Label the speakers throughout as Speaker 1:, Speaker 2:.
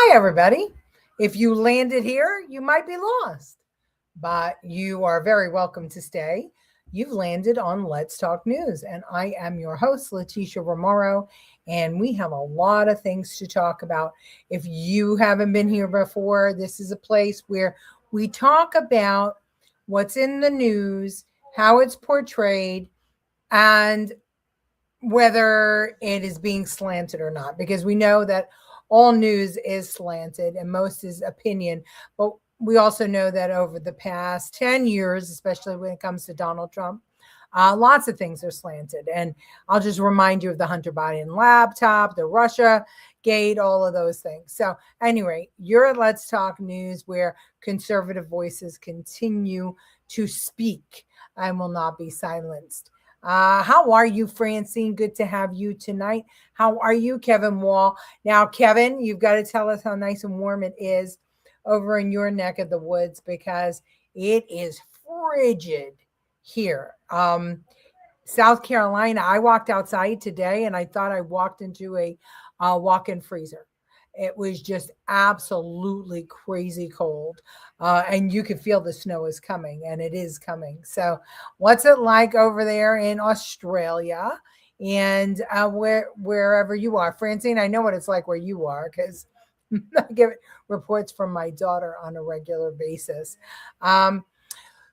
Speaker 1: Hi, everybody. If you landed here, you might be lost, but you are very welcome to stay. You've landed on Let's Talk News, and I am your host, Leticia Remauro, and we have a lot of things to talk about. If you haven't been here before, this is a place where we talk about what's in the news, how it's portrayed, and whether it is being slanted or not, because we know that all news is slanted and most is opinion. But we also know that over the past 10 years, especially when it comes to Donald Trump, lots of things are slanted. And I'll just remind you of the Hunter Biden laptop, the Russia gate, all of those things. So, anyway, you're at Let's Talk News, where conservative voices continue to speak and will not be silenced. How are you, Francine? Good to have you tonight. How are you, Kevin Wall? Now, Kevin, you've got to tell us how nice and warm it is over in your neck of the woods, because it is frigid here. South Carolina, I walked outside today and I thought I walked into a walk-in freezer. It was just absolutely crazy cold. And you could feel the snow is coming, and it is coming. So what's it like over there in Australia and wherever you are? Francine, I know what it's like where you are, because I get reports from my daughter on a regular basis.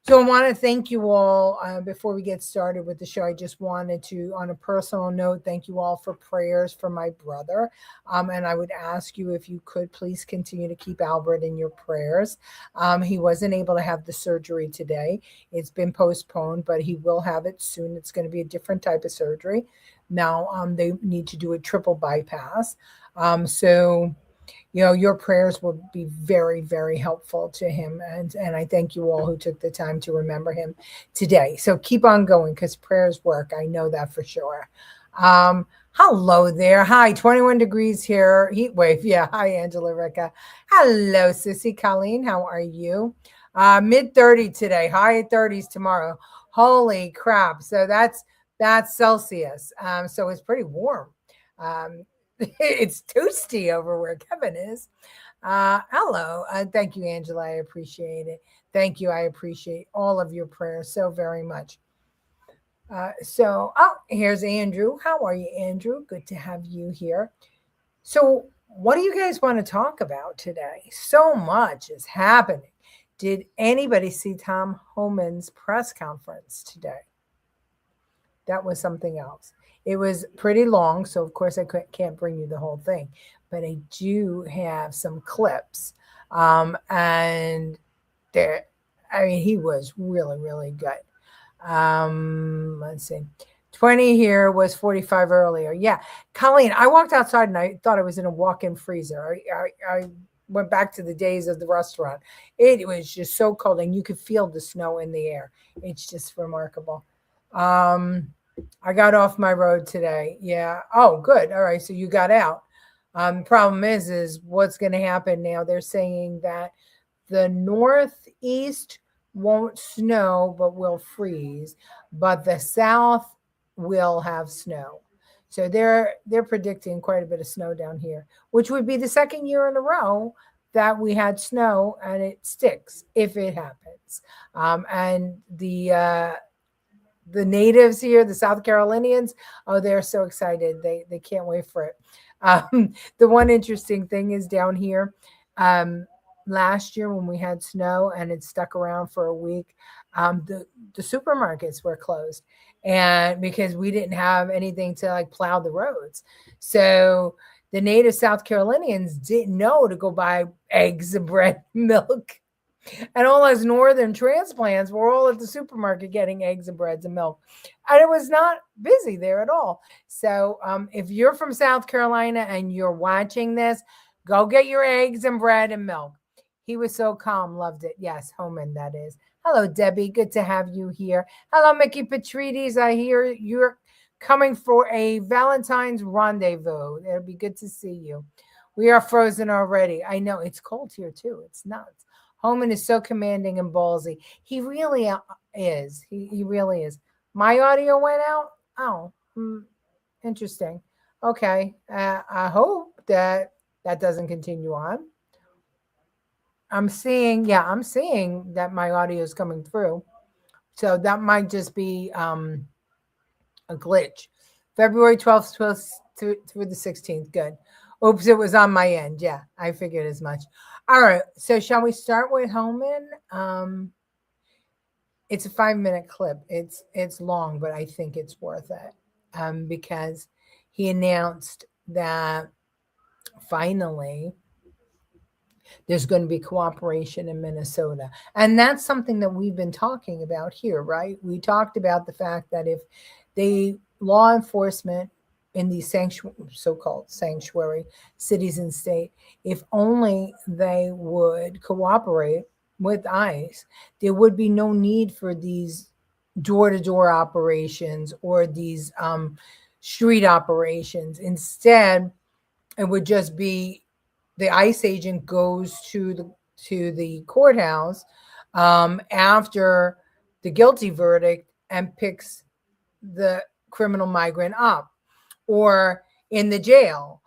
Speaker 1: So I want to thank you all. Before we get started with the show, I just wanted to, on a personal note, thank you all for prayers for my brother. And I would ask you if you could please continue to keep Albert in your prayers. He wasn't able to have the surgery today. It's been postponed, but he will have it soon. It's going to be a different type of surgery. Now they need to do a triple bypass. So your prayers will be very, very helpful to him. And I thank you all who took the time to remember him today. So keep on going, because prayers work. I know that for sure. Hello there. Hi, 21 degrees here. Heat wave. Yeah. Hi, Angela Ricca. Hello, Sissy. Colleen, how are you? Mid 30 today. High 30s tomorrow. Holy crap. So that's Celsius. So it's pretty warm. It's toasty over where Kevin is. Hello. Thank you, Angela. I appreciate it. Thank you. I appreciate all of your prayers so very much. Here's Andrew. How are you, Andrew? Good to have you here. So, what do you guys want to talk about today? So much is happening. Did anybody see Tom Homan's press conference today? That was something else. It was pretty long, so of course I can't bring you the whole thing, but I do have some clips. And there, he was really, really good. Let's see. 20 here was 45 earlier. Yeah. Colleen, I walked outside and I thought I was in a walk-in freezer. I went back to the days of the restaurant. It was just so cold, and you could feel the snow in the air. It's just remarkable. I got off my road today. Yeah. Oh, good. All right. So you got out. Problem is what's going to happen now? They're saying that the Northeast won't snow, but will freeze, but the South will have snow. So they're predicting quite a bit of snow down here, which would be the second year in a row that we had snow, and it sticks if it happens. And the natives here, the South Carolinians, oh, they're so excited. They can't wait for it. The one interesting thing is down here, last year when we had snow and it stuck around for a week, the supermarkets were closed, and because we didn't have anything to like plow the roads. So the native South Carolinians didn't know to go buy eggs and bread and milk. And all us northern transplants were all at the supermarket getting eggs and breads and milk. And it was not busy there at all. So if you're from South Carolina and you're watching this, go get your eggs and bread and milk. He was so calm, loved it. Yes, Homan, that is. Hello, Debbie. Good to have you here. Hello, Mickey Patrides. I hear you're coming for a Valentine's rendezvous. It'll be good to see you. We are frozen already. I know. It's cold here, too. It's nuts. Homan is so commanding and ballsy. He really is. He really is. My audio went out? Oh, interesting. Okay. I hope that that doesn't continue on. I'm seeing that my audio is coming through. So that might just be a glitch. February 12th through the 16th. Good. Oops, it was on my end. Yeah, I figured as much. All right. So shall we start with Homan? It's a 5-minute clip. It's long, but I think it's worth it because he announced that finally there's going to be cooperation in Minnesota. And that's something that we've been talking about here, right? We talked about the fact that if the law enforcement in these so-called sanctuary cities and state, if only they would cooperate with ICE, there would be no need for these door-to-door operations or these street operations. Instead, it would just be the ICE agent goes to the courthouse after the guilty verdict and picks the criminal migrant up, or in the jail.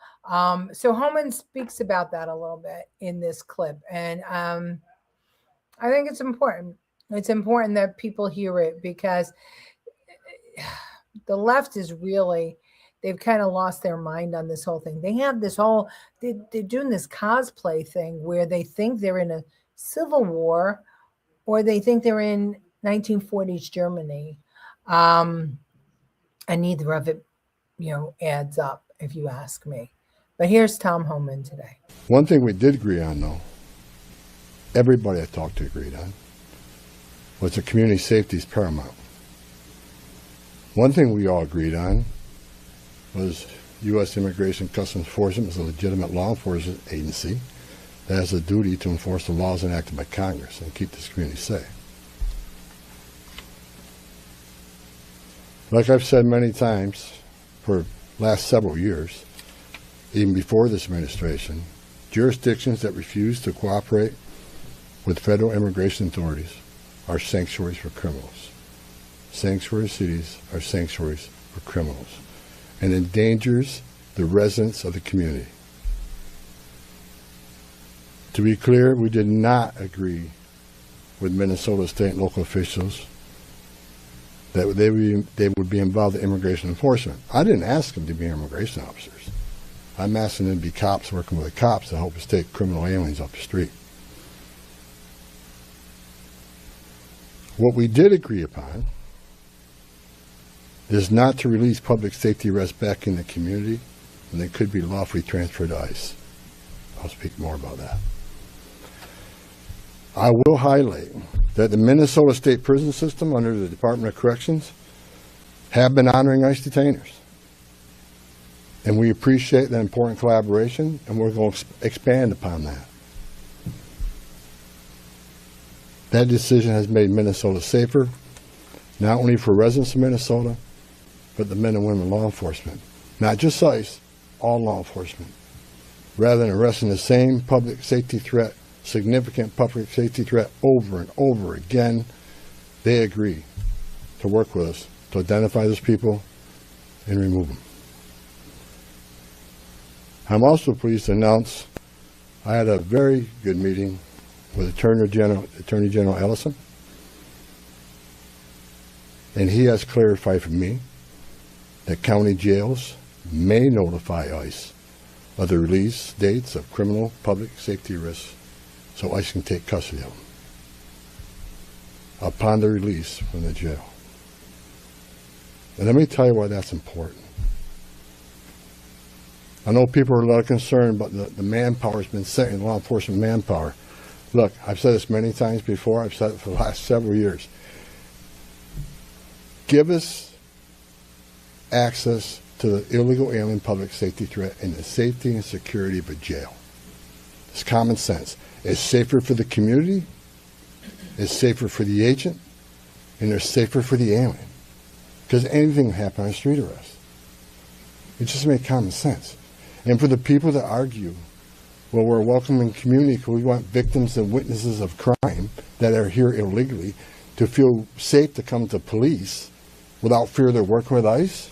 Speaker 1: So Homan speaks about that a little bit in this clip, and I think it's important. It's important that people hear it because the left is really, they've kind of lost their mind on this whole thing. They have this whole, they're doing this cosplay thing where they think they're in a civil war or they think they're in 1940s Germany. And neither of it, adds up, if you ask me. But here's Tom Homan today.
Speaker 2: One thing we did agree on, though, everybody I talked to agreed on, was that community safety is paramount. One thing we all agreed on was U.S. Immigration Customs Enforcement is a legitimate law enforcement agency that has a duty to enforce the laws enacted by Congress and keep this community safe. Like I've said many times for the last several years, even before this administration, jurisdictions that refuse to cooperate with federal immigration authorities are sanctuaries for criminals. Sanctuary cities are sanctuaries for criminals and endangers the residents of the community. To be clear, we did not agree with Minnesota state and local officials that they would be involved in immigration enforcement. I didn't ask them to be immigration officers. I'm asking them to be cops working with the cops to help us take criminal aliens off the street. What we did agree upon is not to release public safety arrests back in the community when they could be lawfully transferred to ICE. I'll speak more about that. I will highlight that the Minnesota State Prison System under the Department of Corrections have been honoring ICE detainers. And we appreciate that important collaboration, and we're going to expand upon that. That decision has made Minnesota safer, not only for residents of Minnesota, but the men and women law enforcement. Not just ICE, all law enforcement. Rather than arresting the same public safety threat, significant public safety threat over and over again, they agree to work with us to identify those people and remove them. I'm also pleased to announce I had a very good meeting with Attorney General Ellison, and he has clarified for me that county jails may notify ICE of the release dates of criminal public safety arrests so ICE can take custody of them upon the release from the jail. And let me tell you why that's important. I know people are a lot concerned about the manpower has been sent in law enforcement manpower. Look, I've said this many times before. I've said it for the last several years. Give us access to the illegal alien public safety threat and the safety and security of a jail. It's common sense. It's safer for the community, it's safer for the agent, and it's safer for the alien. Because anything can happen on a street arrest. It just makes common sense. And for the people that argue, well, we're a welcoming community because we want victims and witnesses of crime that are here illegally to feel safe to come to police without fear they're working with ICE,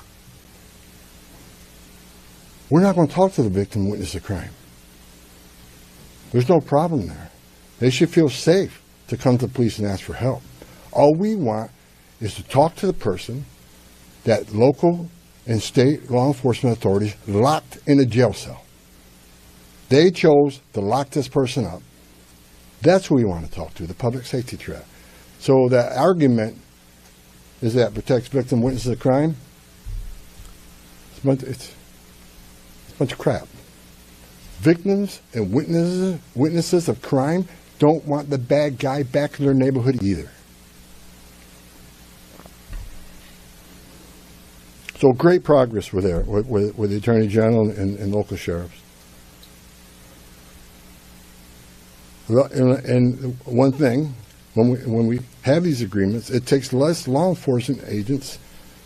Speaker 2: we're not going to talk to the victim and witness of crime. There's no problem there. They should feel safe to come to the police and ask for help. All we want is to talk to the person that local and state law enforcement authorities locked in a jail cell. They chose to lock this person up. That's who we want to talk to, the public safety threat. So that argument is that protects victim witnesses of crime. It's a bunch of crap. Victims and witnesses of crime don't want the bad guy back in their neighborhood either. So great progress with the Attorney General and local sheriffs. And one thing, when we have these agreements, it takes less law enforcement agents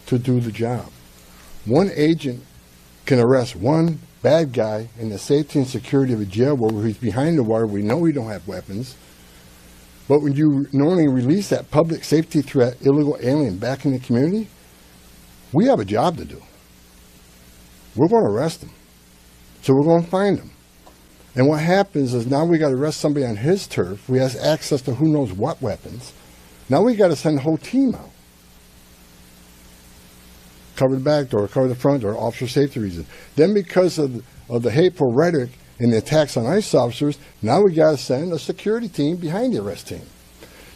Speaker 2: to do the job. One agent can arrest one bad guy in the safety and security of a jail where he's behind the wire. We know he don't have weapons. But when you normally release that public safety threat, illegal alien back in the community, we have a job to do. We're going to arrest him. So we're going to find him. And what happens is now we got to arrest somebody on his turf. We have access to who knows what weapons. Now we got to send the whole team out. Cover the back door, cover the front door, officer safety reasons. Then because of the hateful rhetoric and the attacks on ICE officers, now we got to send a security team behind the arrest team.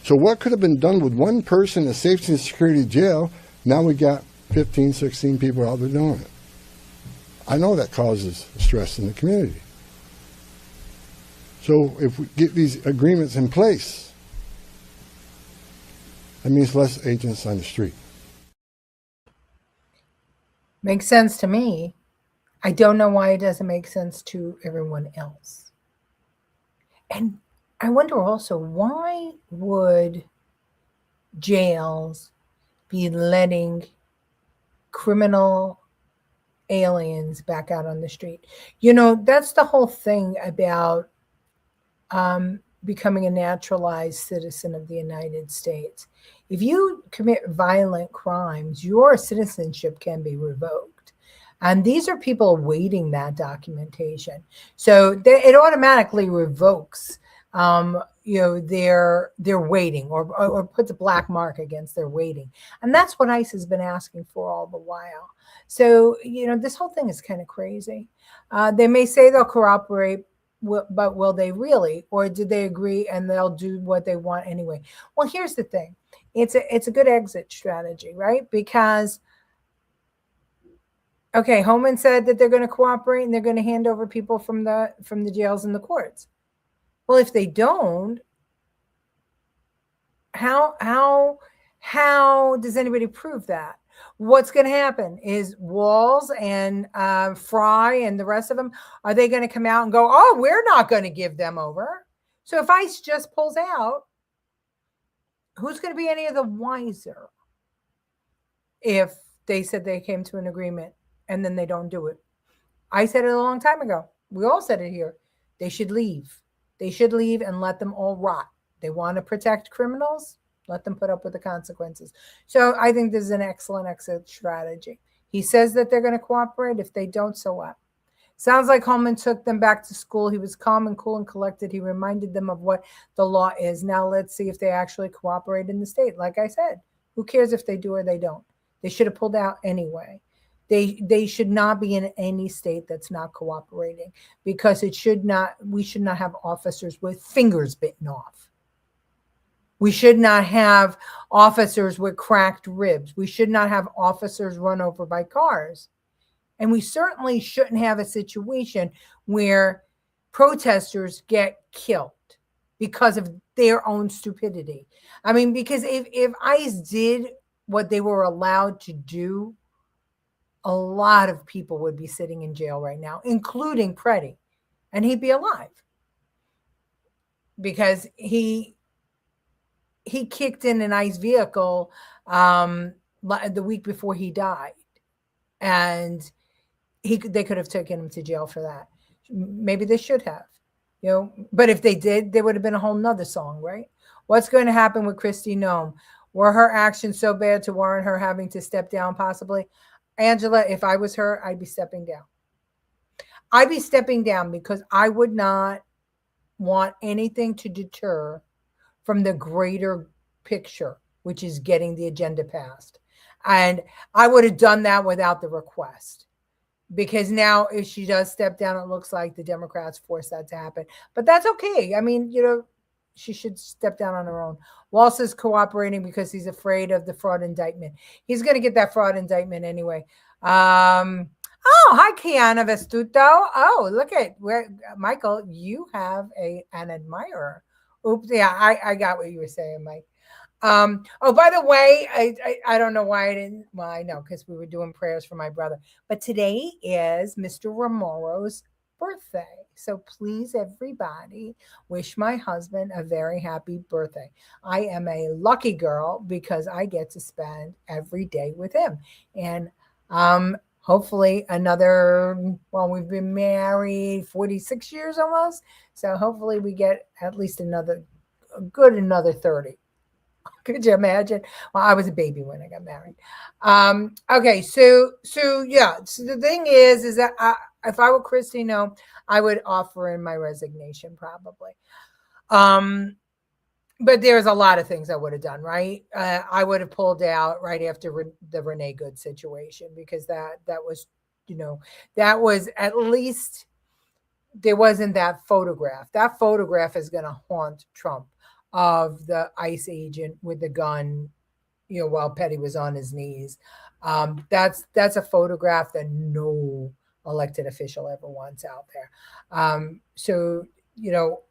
Speaker 2: So what could have been done with one person in a safety and security jail, now we got 15, 16 people out there doing it. I know that causes stress in the community. So if we get these agreements in place, that means less agents on the street.
Speaker 1: Makes sense to me. I don't know why it doesn't make sense to everyone else. And I wonder also, why would jails be letting criminal aliens back out on the street? You know, that's the whole thing about becoming a naturalized citizen of the United States. If you commit violent crimes, your citizenship can be revoked. And these are people awaiting that documentation. So it automatically revokes their waiting or puts a black mark against their waiting. And that's what ICE has been asking for all the while. So, this whole thing is kind of crazy. They may say they'll cooperate, but will they really? Or did they agree and they'll do what they want anyway? Well, here's the thing. It's a good exit strategy, right? Because, okay, Homeland said that they're going to cooperate and they're going to hand over people from the jails and the courts. Well, if they don't, how does anybody prove that? What's going to happen is Walls and Fry and the rest of them, are they going to come out and go, oh, we're not going to give them over? So if ICE just pulls out, who's going to be any of the wiser if they said they came to an agreement and then they don't do it? I said it a long time ago. We all said it here. They should leave. They should leave and let them all rot. They want to protect criminals. Let them put up with the consequences. So I think this is an excellent exit strategy. He says that they're going to cooperate. If they don't, so what? Sounds like Holman took them back to school. He was calm and cool and collected. He reminded them of what the law is. Now let's see if they actually cooperate in the state. Like I said, who cares if they do or they don't? They should have pulled out anyway. They should not be in any state that's not cooperating, because we should not have officers with fingers bitten off. We should not have officers with cracked ribs. We should not have officers run over by cars. And we certainly shouldn't have a situation where protesters get killed because of their own stupidity. I mean, because if ICE did what they were allowed to do, a lot of people would be sitting in jail right now, including Preddy, and he'd be alive because he kicked in an ICE vehicle the week before he died, and they could have taken him to jail for that. Maybe they should have, but if they did, there would have been a whole nother song, right? What's going to happen with Kristi Noem? Were her actions so bad to warrant her having to step down possibly? Angela, if I was her, I'd be stepping down. I'd be stepping down because I would not want anything to deter from the greater picture, which is getting the agenda passed. And I would have done that without the request, because now if she does step down, it looks like the Democrats forced that to happen. But that's okay. I mean, she should step down on her own. Walsh is cooperating because he's afraid of the fraud indictment. He's going to get that fraud indictment anyway. Oh, hi, Kiana Vestuto. Oh, look at where, Michael, you have an admirer. Oops, yeah, I got what you were saying, Mike. Oh, by the way, I don't know why I didn't. Well, I know because we were doing prayers for my brother. But today is Mr. Remauro's birthday. So please, everybody, wish my husband a very happy birthday. I am a lucky girl because I get to spend every day with him. And hopefully we've been married 46 years almost. So hopefully we get at least another 30. Could you imagine? Well, I was a baby when I got married. Okay, so yeah. So the thing is that if I were Christy, no, I would offer in my resignation probably. But there's a lot of things I would have done, right? I would have pulled out right after the Renee Good situation, because that was, that was at least, there wasn't that photograph. That photograph is going to haunt Trump, of the ICE agent with the gun, while Petty was on his knees. That's a photograph that no elected official ever wants out there. So,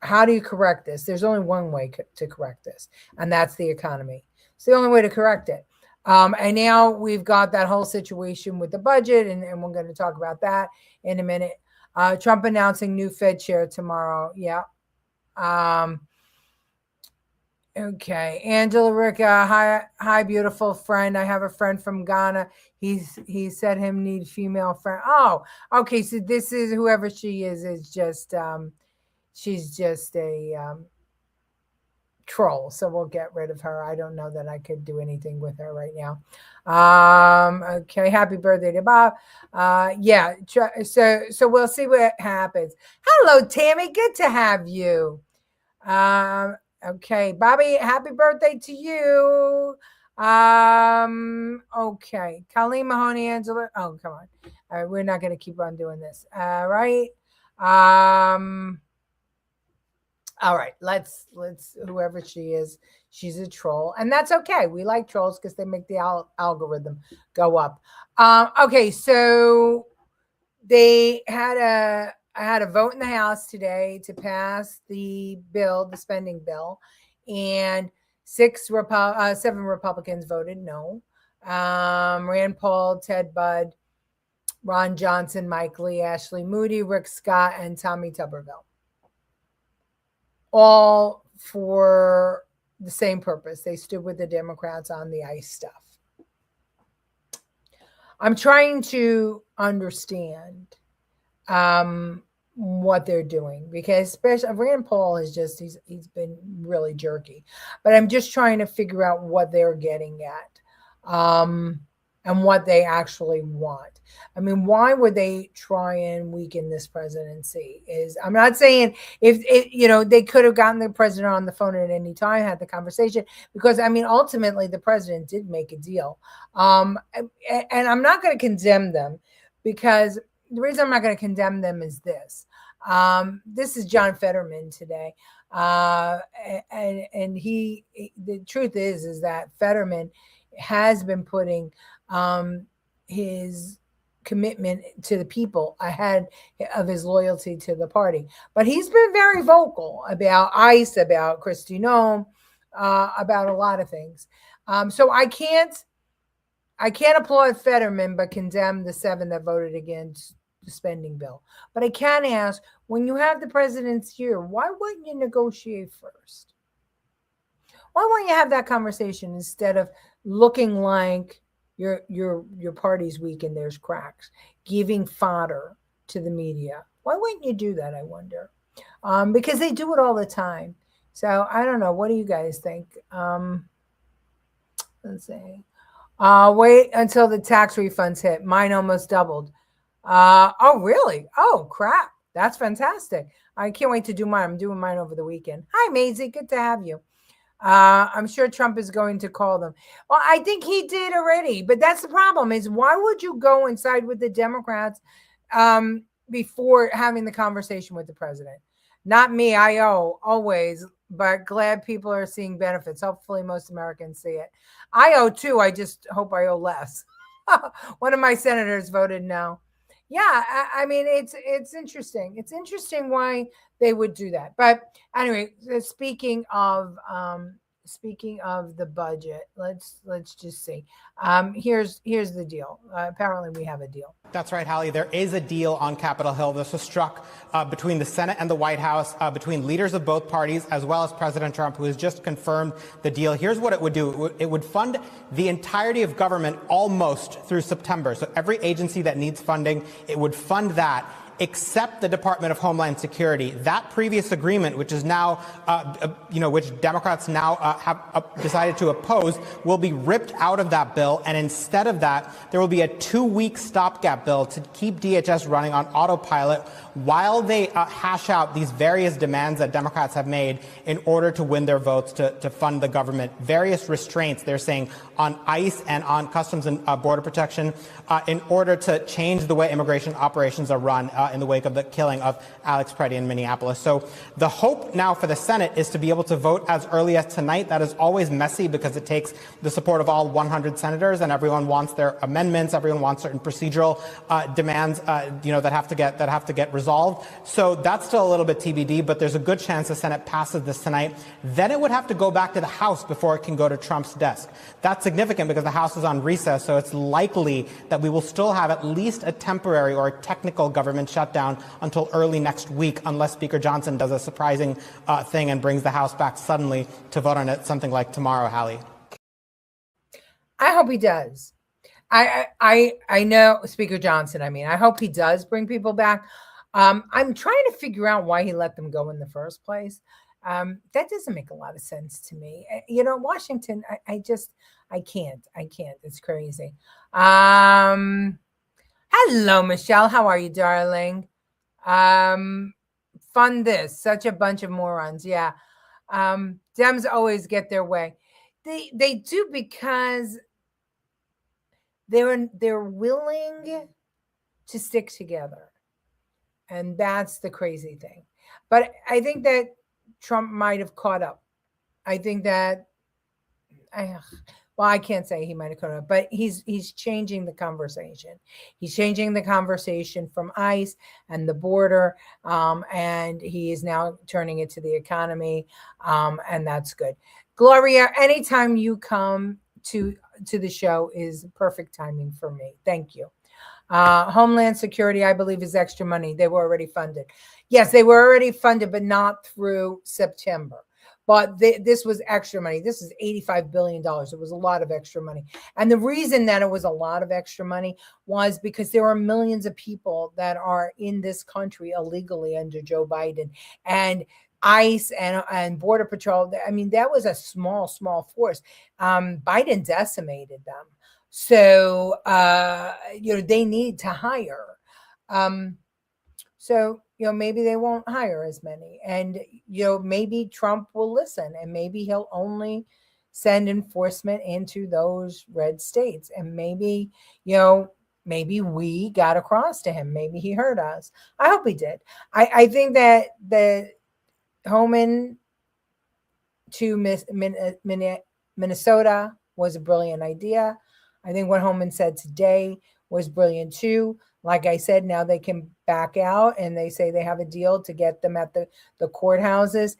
Speaker 1: how do you correct this? There's only one way to correct this, and that's the economy. It's the only way to correct it. And now we've got that whole situation with the budget, and we're going to talk about that in a minute. Trump announcing new Fed chair tomorrow. Yeah. Okay, Angela Ricca, hi, beautiful friend. I have a friend from Ghana. He said him need female friend. Oh, okay. So this is whoever she is just she's just a troll. So we'll get rid of her. I don't know that I could do anything with her right now. Okay, happy birthday to Bob. Yeah. So we'll see what happens. Hello, Tammy. Good to have you. Okay, Bobby, happy birthday to you. Okay, Colleen Mahoney, Angela. Oh, come on. All right, we're not going to keep on doing this. All right. All right, let's whoever she is, she's a troll, and that's okay. We like trolls because they make the algorithm go up. Okay, so they had I had a vote in the House today to pass the spending bill, and 7 Republicans voted no. Rand Paul, Ted Budd, Ron Johnson, Mike Lee, Ashley Moody, Rick Scott, and Tommy Tuberville. All for the same purpose. They stood with the Democrats on the ICE stuff. I'm trying to understand what they're doing, because especially Rand Paul is just he's been really jerky, but I'm just trying to figure out what they're getting at, and what they actually want. I mean, why would they try and weaken this presidency? I'm not saying if they could have gotten the president on the phone at any time, had the conversation, because I mean, ultimately the president did make a deal. And I'm not going to condemn them, because the reason I'm not going to condemn them is this. This is John Fetterman today. And the truth is that Fetterman has been putting his commitment to the people ahead of his loyalty to the party. But he's been very vocal about ICE, about Kristi Noem, about a lot of things. So I can't applaud Fetterman, but condemn the 7 that voted against the spending bill. But I can ask, when you have the president's here, why wouldn't you negotiate first? Why won't you have that conversation instead of looking like your party's weak and there's cracks, giving fodder to the media? Why wouldn't you do that, I wonder? Because they do it all the time. So I don't know. What do you guys think? Let's see. Wait until the tax refunds hit. Mine almost doubled. Oh, really? Oh, crap. That's fantastic. I can't wait to do mine. I'm doing mine over the weekend. Hi, Maisie. Good to have you. I'm sure Trump is going to call them. Well, I think he did already, but that's the problem is why would you go and side with the Democrats before having the conversation with the president? Not me. I owe always, but glad people are seeing benefits. Hopefully most Americans see it. I owe too. I just hope I owe less. One of my senators voted no. Yeah, I mean it's interesting. It's interesting why they would do that. But anyway, speaking of the budget, let's just see. Here's the deal. Apparently, we have a deal.
Speaker 3: That's right, Hallie. There is a deal on Capitol Hill. This was struck between the Senate and the White House, between leaders of both parties, as well as President Trump, who has just confirmed the deal. Here's what it would do. It would fund the entirety of government almost through September. So every agency that needs funding, it would fund that, except the Department of Homeland Security. That previous agreement, which is now, which Democrats now have decided to oppose, will be ripped out of that bill. And instead of that, there will be a 2-week stopgap bill to keep DHS running on autopilot while they hash out these various demands that Democrats have made in order to win their votes to fund the government. Various restraints, they're saying, on ICE and on Customs and Border Protection in order to change the way immigration operations are run in the wake of the killing of Alex Preddy in Minneapolis. So the hope now for the Senate is to be able to vote as early as tonight. That is always messy because it takes the support of all 100 senators, and everyone wants their amendments. Everyone wants certain procedural demands, that have to get resolved. So that's still a little bit TBD, but there's a good chance the Senate passes this tonight. Then it would have to go back to the House before it can go to Trump's desk. That's significant because the House is on recess, so it's likely that we will still have at least a temporary or a technical government shutdown until early next week, unless Speaker Johnson does a surprising thing and brings the House back suddenly to vote on it, something like tomorrow, Hallie.
Speaker 1: I hope he does. I know Speaker Johnson. I hope he does bring people back. I'm trying to figure out why he let them go in the first place. That doesn't make a lot of sense to me. Washington, I can't. It's crazy. Hello, Michelle. How are you, darling? Fund this. Such a bunch of morons. Yeah. Dems always get their way. They do because they're willing to stick together. And that's the crazy thing. But I think that Trump might have caught up. I think that I can't say he might have caught up, but he's changing the conversation. He's changing the conversation from ICE and the border, and he is now turning it to the economy, and that's good. Gloria, anytime you come to the show is perfect timing for me. Thank you. Homeland Security, I believe, is extra money. They were already funded. Yes, they were already funded, but not through September. But this was extra money. This is $85 billion. It was a lot of extra money. And the reason that it was a lot of extra money was because there are millions of people that are in this country illegally under Joe Biden. And ICE and Border Patrol, that was a small force. Biden decimated them. So, they need to hire. So, maybe they won't hire as many. And, maybe Trump will listen, and maybe he'll only send enforcement into those red states. And maybe we got across to him. Maybe he heard us. I hope he did. I think that the Homan to Minnesota was a brilliant idea. I think what Homan said today was brilliant too. Like I said, now they can back out, and they say they have a deal to get them at the courthouses.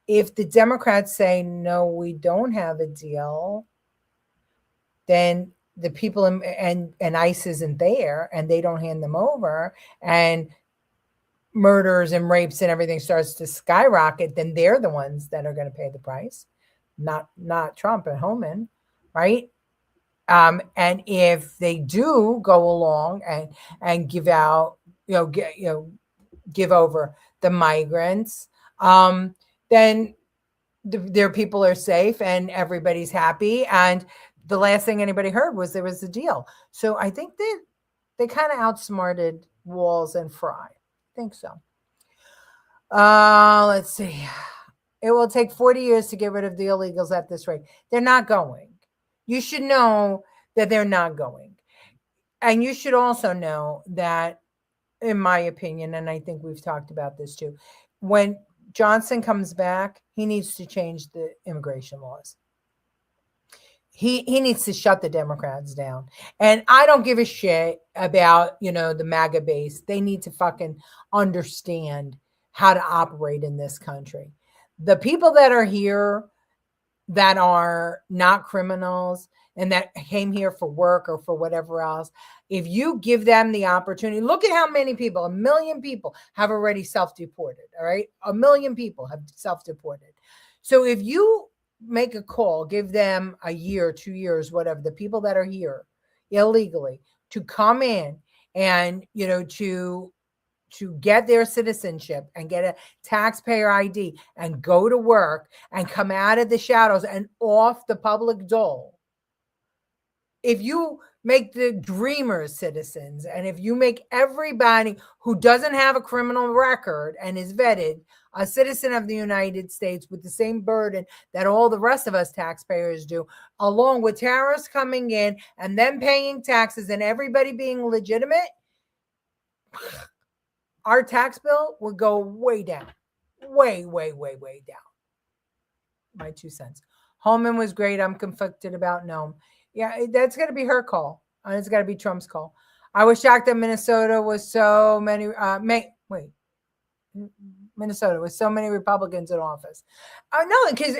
Speaker 1: If the Democrats say, no, we don't have a deal, then the people and ICE isn't there, and they don't hand them over, and murders and rapes and everything starts to skyrocket, then they're the ones that are going to pay the price, not Trump and Homan, right? And if they do go along and give out, give over the migrants, then their people are safe and everybody's happy. And the last thing anybody heard was there was a deal. So I think that they kind of outsmarted Walz and Fry. I think so. Let's see. It will take 40 years to get rid of the illegals at this rate. They're not going. You should know that they're not going. And you should also know that, in my opinion, and I think we've talked about this too, when Johnson comes back, he needs to change the immigration laws. He needs to shut the Democrats down. And I don't give a shit about, the MAGA base. They need to fucking understand how to operate in this country. The people that are here that are not criminals and that came here for work or for whatever else, if you give them the opportunity, look at how many people, 1 million people have already self-deported, all right? 1 million people have self-deported. So if you make a call, give them a year, 2 years, whatever, the people that are here illegally to come in and, to get their citizenship and get a taxpayer ID and go to work and come out of the shadows and off the public dole. If you make the dreamers citizens, and if you make everybody who doesn't have a criminal record and is vetted a citizen of the United States with the same burden that all the rest of us taxpayers do, along with terrorists coming in and them paying taxes and everybody being legitimate, our tax bill would go way down. Way, way, way, way down. My 2 cents. Holman was great. I'm conflicted about Noam. Yeah, that's going to be her call. And it's got to be Trump's call. I was shocked that Minnesota was so many. Minnesota with so many Republicans in office. No, because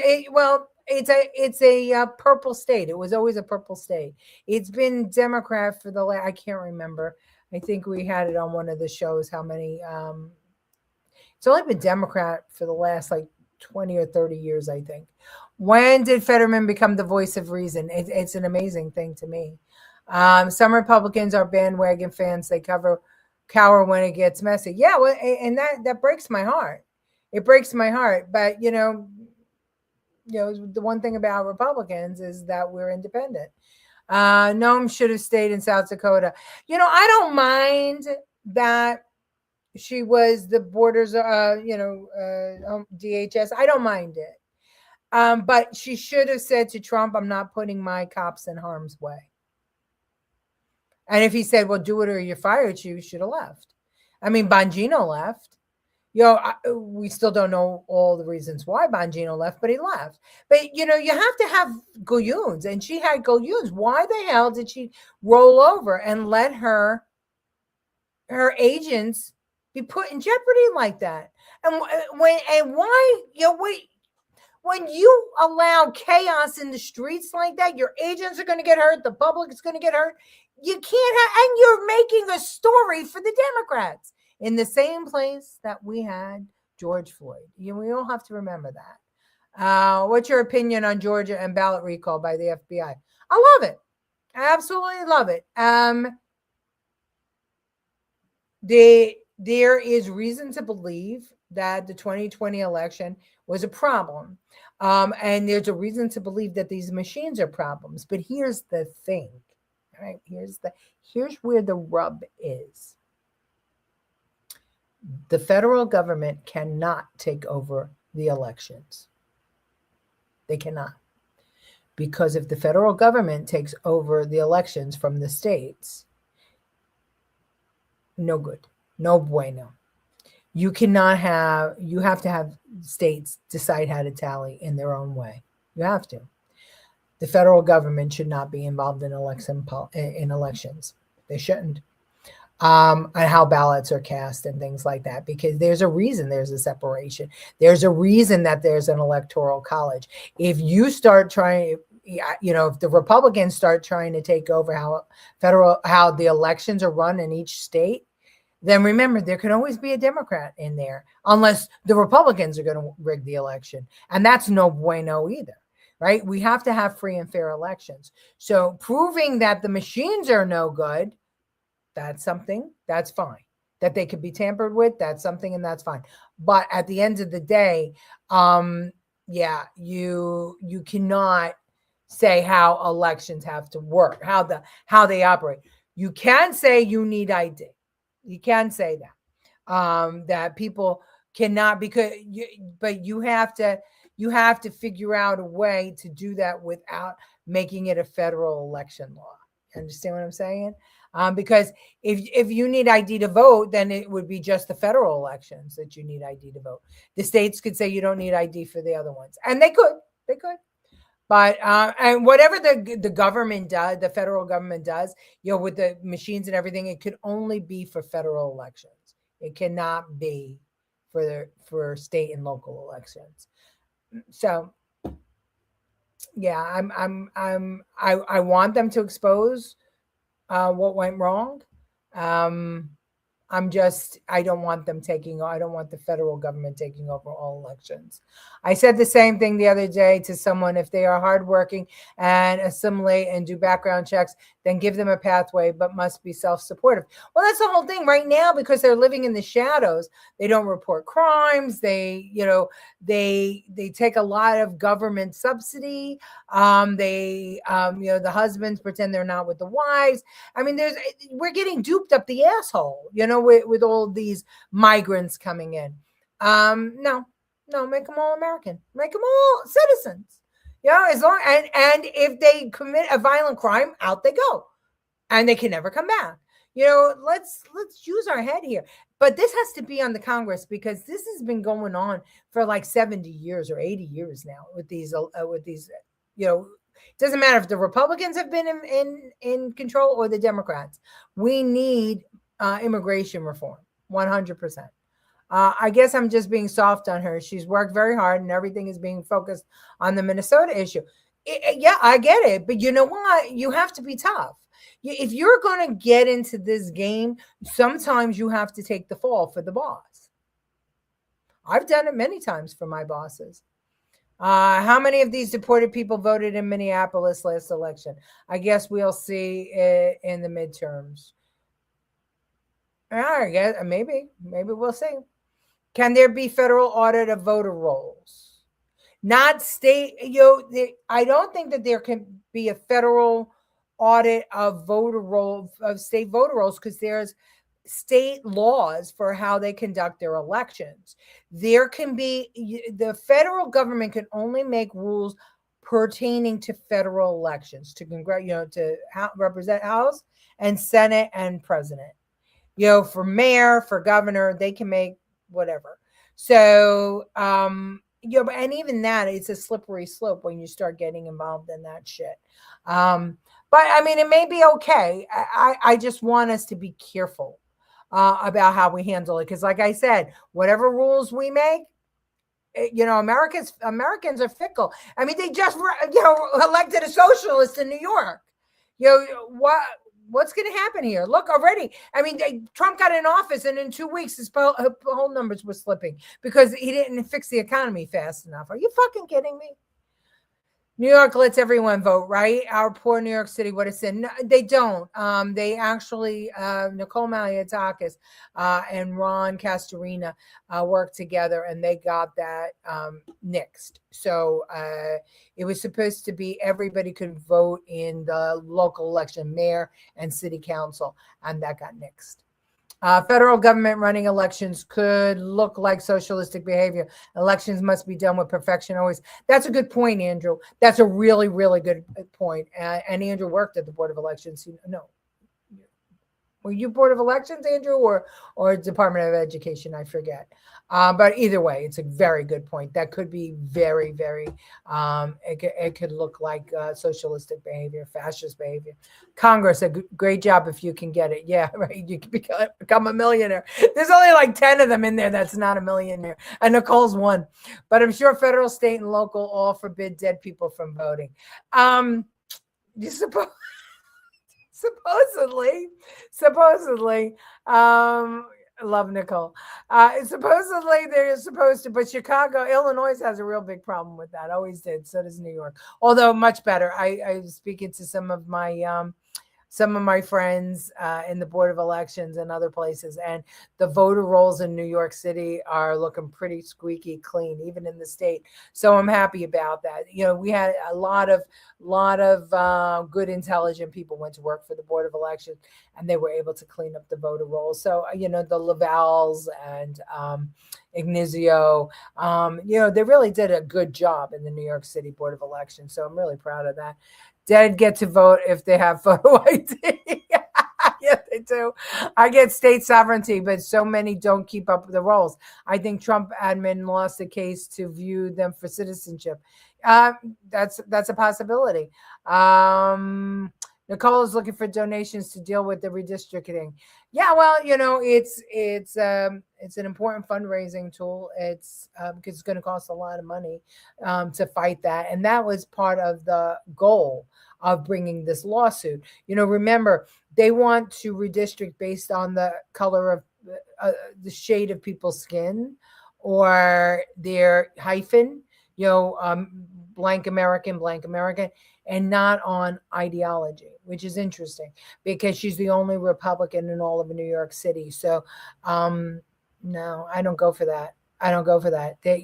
Speaker 1: it's a purple state. It was always a purple state. It's been Democrat for the last. I can't remember. I think we had it on one of the shows. How many? It's only been Democrat for the last 20 or 30 years, I think. When did Fetterman become the voice of reason? It's an amazing thing to me. Some Republicans are bandwagon fans. They cower when it gets messy. Yeah, well, and that breaks my heart. It breaks my heart. But the one thing about Republicans is that we're independent. Noam should have stayed in South Dakota. I don't mind that she was the borders, DHS. I don't mind it. But she should have said to Trump, I'm not putting my cops in harm's way. And if he said, well, do it or you're fired, she should have left. I mean, Bongino left. We still don't know all the reasons why Bongino left, but he left. But, you have to have galloons, and she had galloons. Why the hell did she roll over and let her agents be put in jeopardy like that? And when you allow chaos in the streets like that, your agents are going to get hurt. The public is going to get hurt. You can't and you're making a story for the Democrats in the same place that we had George Floyd. We all have to remember that. What's your opinion on Georgia and ballot recall by the FBI? I love it. I absolutely love it. There is reason to believe that the 2020 election was a problem. And there's a reason to believe that these machines are problems. But here's the thing, right? Here's where the rub is. The federal government cannot take over the elections. They cannot. Because if the federal government takes over the elections from the states, no good. No bueno. You have to have states decide how to tally in their own way. You have to. The federal government should not be involved in elections. They shouldn't. And how ballots are cast and things like that, because there's a reason there's a separation. There's a reason that there's an electoral college. If you start trying, if the Republicans start trying to take over how the elections are run in each state, then remember, there can always be a Democrat in there unless the Republicans are going to rig the election. And that's no bueno either, right? We have to have free and fair elections. So proving that the machines are no good, that's something, that's fine. That they could be tampered with, that's something, and that's fine. But at the end of the day, you cannot say how elections have to work, how they operate. You can say you need ID. You can say that, that people cannot, because but you have to figure out a way to do that without making it a federal election law. Understand what I'm saying? Because if you need ID to vote, then it would be just the federal elections that you need ID to vote. The states could say you don't need ID for the other ones, and they could. But and whatever the government does, the federal government does, with the machines and everything, it could only be for federal elections. It cannot be for state and local elections. So, yeah, I want them to expose what went wrong. I don't want the federal government taking over all elections. I said the same thing the other day to someone. If they are hardworking and assimilate and do background checks, then give them a pathway, but must be self-supportive. Well, that's the whole thing right now, because they're living in the shadows. They don't report crimes. They take a lot of government subsidy. The husbands pretend they're not with the wives. I mean, we're getting duped up the asshole, with all these migrants coming in. No, make them all American. Make them all citizens. As long and if they commit a violent crime, out they go, and they can never come back. Let's use our head here. But this has to be on the Congress, because this has been going on for like 70 years or 80 years now with these. It doesn't matter if the Republicans have been in control or the Democrats. We need immigration reform, 100%. I guess I'm just being soft on her. She's worked very hard, and everything is being focused on the Minnesota issue. Yeah, I get it. But you know what? You have to be tough. If you're going to get into this game, sometimes you have to take the fall for the boss. I've done it many times for my bosses. How many of these deported people voted in Minneapolis last election? I guess we'll see it in the midterms. I guess maybe we'll see. Can there be federal audit of voter rolls? Not state. I don't think that there can be a federal audit of state voter rolls, because there's state laws for how they conduct their elections. There can be, the federal government can only make rules pertaining to federal elections, to represent House and Senate and President. For mayor, for governor, they can make whatever. So, and even that, it's a slippery slope when you start getting involved in that shit. But I mean, it may be okay. I just want us to be careful about how we handle it. Because like I said, whatever rules we make, Americans are fickle. I mean, they just, elected a socialist in New York. What's going to happen here? Look already. I mean, Trump got in office, and in 2 weeks, his poll numbers were slipping because he didn't fix the economy fast enough. Are you fucking kidding me? New York lets everyone vote, right? Our poor New York City would have said, no, they don't. They actually, Nicole Malliotakis and Ron Castorina worked together, and they got that nixed. So it was supposed to be everybody could vote in the local election, mayor and city council, and that got nixed. Federal government running elections could look like socialistic behavior. Elections must be done with perfection always. That's a good point, Andrew. That's a really, really good point. And Andrew worked at the Board of Elections. No. Were you Board of Elections, Andrew, or Department of Education? I forget. But either way, it's a very good point. That could be very, very, it could look like socialistic behavior, fascist behavior. Congress, a great job if you can get it. Yeah, right. You can become a millionaire. There's only like 10 of them in there that's not a millionaire. And Nicole's one. But I'm sure federal, state, and local all forbid dead people from voting. You suppose... Supposedly, love Nicole. Supposedly they're supposed to, but Illinois has a real big problem with that. Always did. So does New York. Although much better. I was speaking to some of my some of my friends in the Board of Elections and other places, and the voter rolls in New York City are looking pretty squeaky clean, even in the state. So I'm happy about that. We had a lot of good, intelligent people went to work for the Board of Elections, and they were able to clean up the voter rolls. So the Lavals and Ignazio, they really did a good job in the New York City Board of Elections. So I'm really proud of that. Dead get to vote if they have photo ID. Yeah, they do. I get state sovereignty, but so many don't keep up with the rolls. I think Trump admin lost a case to view them for citizenship. That's a possibility. Nicole is looking for donations to deal with the redistricting. Yeah, well, it's an important fundraising tool. It's because it's going to cost a lot of money to fight that, and that was part of the goal of bringing this lawsuit. Remember, they want to redistrict based on the color of the shade of people's skin or their hyphen, blank American, and not on ideology, which is interesting because she's the only Republican in all of New York City. So, no, I don't go for that.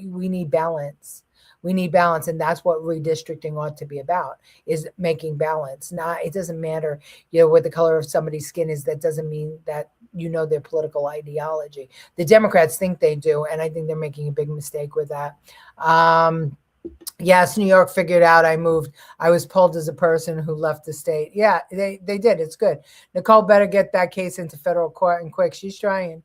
Speaker 1: We need balance. And that's what redistricting ought to be about, is making balance. It doesn't matter, what the color of somebody's skin is. That doesn't mean that their political ideology. The Democrats think they do, and I think they're making a big mistake with that. Yes, New York figured out I moved. I was pulled as a person who left the state. Yeah, they did. It's good. Nicole better get that case into federal court and quick. She's trying.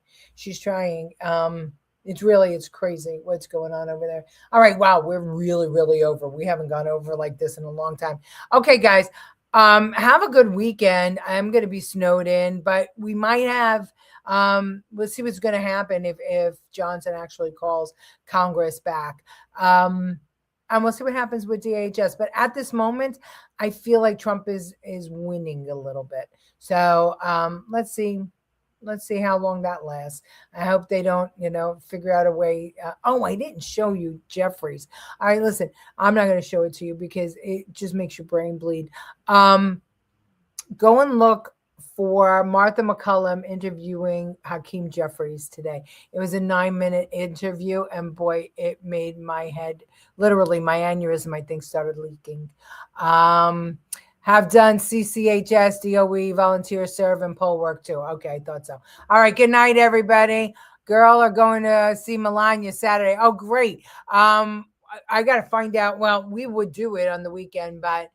Speaker 1: It's crazy what's going on over there. All right. Wow. We're really, really over. We haven't gone over like this in a long time. Okay, guys. Have a good weekend. I'm going to be snowed in, but we might have, we'll see what's going to happen if Johnson actually calls Congress back. And we'll see what happens with DHS. But at this moment, I feel like Trump is winning a little bit. So let's see. Let's see how long that lasts. I hope they don't, figure out a way. I didn't show you Jeffries. All right, listen, I'm not going to show it to you because it just makes your brain bleed. Go and look for Martha McCullum interviewing Hakeem Jeffries today. It was a 9-minute interview, and boy, it made my head, literally my aneurysm, I think, started leaking. Have done CCHS, DOE, volunteer, serve, and poll work too. Okay, I thought so. All right, good night, everybody. Girl are going to see Melania Saturday. Oh, great. I got to find out. Well, we would do it on the weekend, but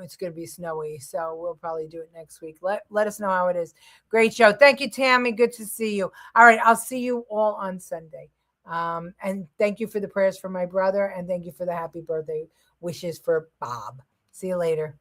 Speaker 1: it's going to be snowy, so we'll probably do it next week. Let us know how it is. Great show. Thank you, Tammy. Good to see you. All right, I'll see you all on Sunday. And thank you for the prayers for my brother, and thank you for the happy birthday wishes for Bob. See you later.